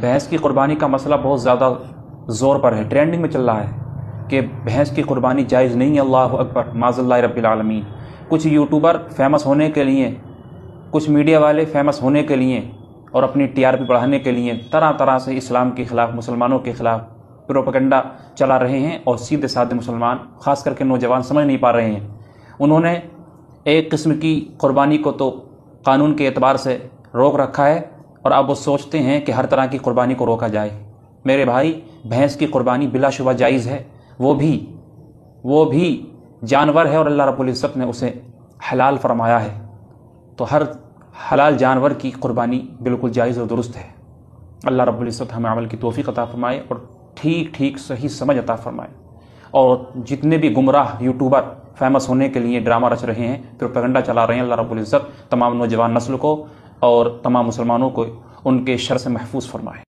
بھینس کی قربانی کا مسئلہ بہت زیادہ زور پر ہے، ٹرینڈنگ میں چل رہا ہے کہ بھینس کی قربانی جائز نہیں ہے۔ اللہ اکبر، معاذ اللہ رب العالمین۔ کچھ یوٹیوبر فیمس ہونے کے لیے، کچھ میڈیا والے فیمس ہونے کے لیے اور اپنی ٹی آر پی بڑھانے کے لیے طرح طرح سے اسلام کے خلاف، مسلمانوں کے خلاف پروپیگنڈا چلا رہے ہیں، اور سیدھے سادھے مسلمان خاص کر کے نوجوان سمجھ نہیں پا رہے ہیں۔ انہوں نے ایک قسم کی قربانی کو تو قانون کے اعتبار سے روک رکھا ہے، اور اب وہ سوچتے ہیں کہ ہر طرح کی قربانی کو روکا جائے۔ میرے بھائی، بھینس کی قربانی بلا شبہ جائز ہے، وہ بھی جانور ہے، اور اللہ رب العزت نے اسے حلال فرمایا ہے، تو ہر حلال جانور کی قربانی بالکل جائز اور درست ہے۔ اللہ رب العزت ہمیں عمل کی توفیق عطا فرمائے اور ٹھیک صحیح سمجھ عطا فرمائے۔ اور جتنے بھی گمراہ یوٹیوبر فیمس ہونے کے لیے ڈرامہ رچ رہے ہیں، پروپیگنڈا چلا رہے ہیں، اللہ رب العزت تمام نوجوان نسل کو اور تمام مسلمانوں کو ان کے شر سے محفوظ فرمائے۔